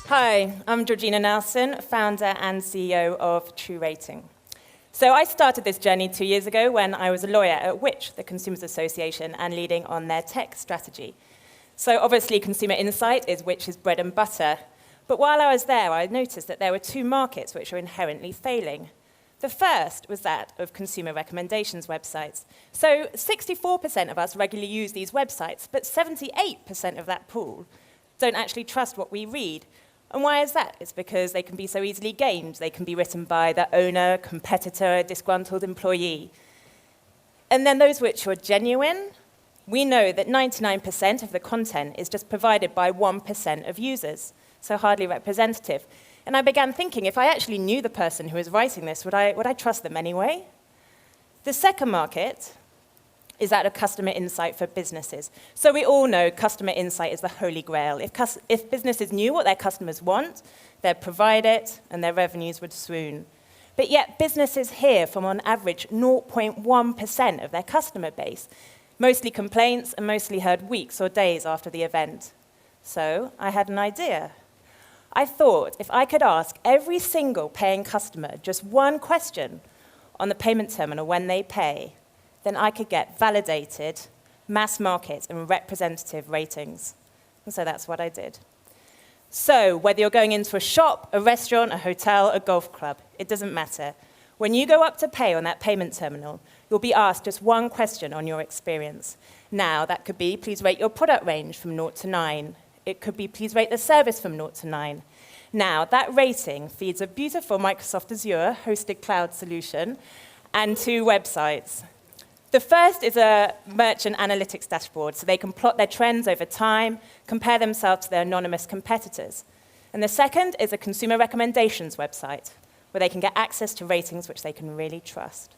Hi, I'm Georgina Nelson, founder and CEO of truRating. So I started this journey 2 years ago when I was a lawyer at Which, the Consumers Association, and leading on their tech strategy. So obviously consumer insight is Which's bread and butter. But while I was there, I noticed that there were two markets which were inherently failing. The first was that of consumer recommendations websites. So 64% of us regularly use these websites, but 78% of that pool don't actually trust what we read. And why is that? It's because they can be so easily gamed. They can be written by the owner, competitor, disgruntled employee. And then those which are genuine, we know that 99% of the content is just provided by 1% of users, so hardly representative. And I began thinking, if I actually knew the person who was writing this, would I trust them anyway? The second market is that of customer insight for businesses. So we all know customer insight is the holy grail. If businesses knew what their customers want, they'd provide it, and their revenues would swoon. But yet businesses hear from, on average, 0.1% of their customer base, mostly complaints and mostly heard weeks or days after the event. So I had an idea. I thought if I could ask every single paying customer just one question on the payment terminal when they pay, then I could get validated, mass market, and representative ratings. And so that's what I did. So whether you're going into a shop, a restaurant, a hotel, a golf club, it doesn't matter. When you go up to pay on that payment terminal, you'll be asked just one question on your experience. Now, that could be, please rate your product range from 0 to 9. It could be, please rate the service from 0 to 9. Now, that rating feeds a beautiful Microsoft Azure hosted cloud solution and two websites. The first is a merchant analytics dashboard, so they can plot their trends over time, compare themselves to their anonymous competitors. And the second is a consumer recommendations website, where they can get access to ratings which they can really trust.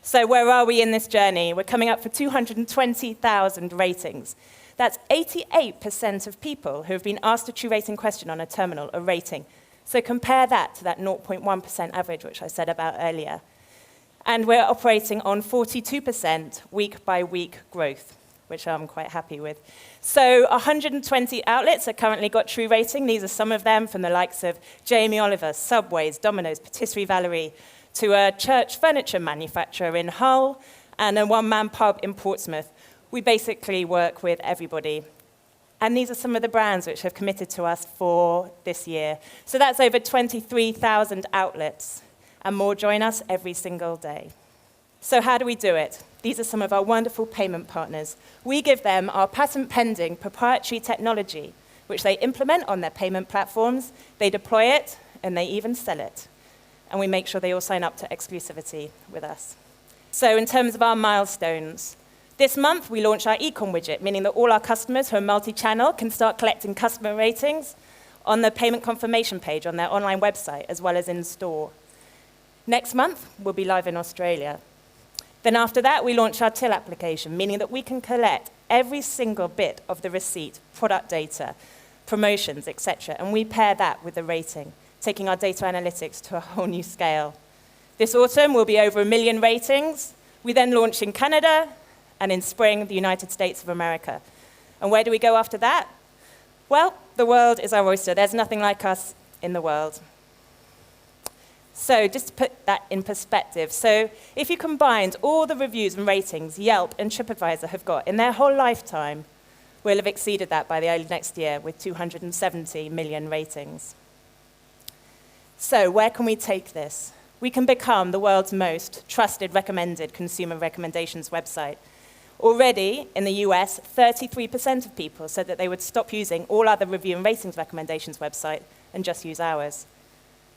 So where are we in this journey? We're coming up for 220,000 ratings. That's 88% of people who have been asked a truRating question on a terminal are rating. So compare that to that 0.1% average, which I said about earlier. And we're operating on 42% week-by-week growth, which I'm quite happy with. So 120 outlets have currently got truRating. These are some of them, from the likes of Jamie Oliver, Subway's, Domino's, Patisserie Valerie, to a church furniture manufacturer in Hull, and a one-man pub in Portsmouth. We basically work with everybody. And these are some of the brands which have committed to us for this year. So that's over 23,000 outlets. And more join us every single day. So how do we do it? These are some of our wonderful payment partners. We give them our patent-pending proprietary technology, which they implement on their payment platforms, they deploy it, and they even sell it. And we make sure they all sign up to exclusivity with us. So in terms of our milestones, this month we launch our e-com widget, meaning that all our customers who are multi-channel can start collecting customer ratings on the payment confirmation page on their online website, as well as in store. Next month, we'll be live in Australia. Then after that, we launch our till application, meaning that we can collect every single bit of the receipt, product data, promotions, etc., and we pair that with the rating, taking our data analytics to a whole new scale. This autumn, we'll be over 1 million ratings. We then launch in Canada, and in spring, the United States of America. And where do we go after that? Well, the world is our oyster. There's nothing like us in the world. So just to put that in perspective, so if you combined all the reviews and ratings Yelp and TripAdvisor have got in their whole lifetime, we'll have exceeded that by the early next year with 270 million ratings. So where can we take this? We can become the world's most trusted, recommended consumer recommendations website. Already in the US, 33% of people said that they would stop using all other review and ratings recommendations websites and just use ours.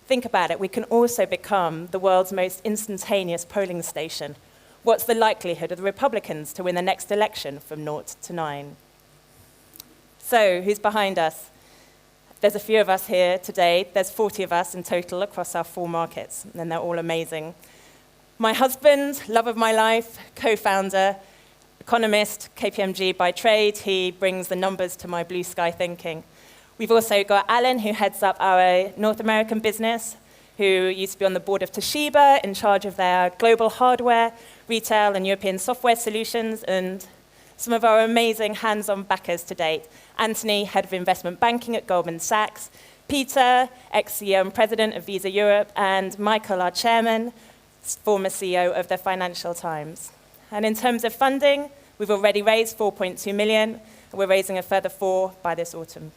Think about it, we can also become the world's most instantaneous polling station. What's the likelihood of the Republicans to win the next election from 0 to 9? So, who's behind us? There's a few of us here today. There's 40 of us in total across our 4 markets, and they're all amazing. My husband, love of my life, co-founder, economist, KPMG by trade. He brings the numbers to my blue sky thinking. We've also got Alan, who heads up our North American business, who used to be on the board of Toshiba, in charge of their global hardware, retail, and European software solutions, and some of our amazing hands-on backers to date. Anthony, head of investment banking at Goldman Sachs, Peter, ex-CEO and president of Visa Europe, and Michael, our chairman, former CEO of the Financial Times. And in terms of funding, we've already raised 4.2 million, and we're raising a further 4 by this autumn.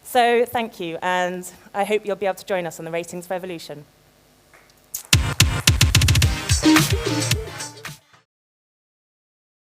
So thank you, and I hope you'll be able to join us on the ratings revolution.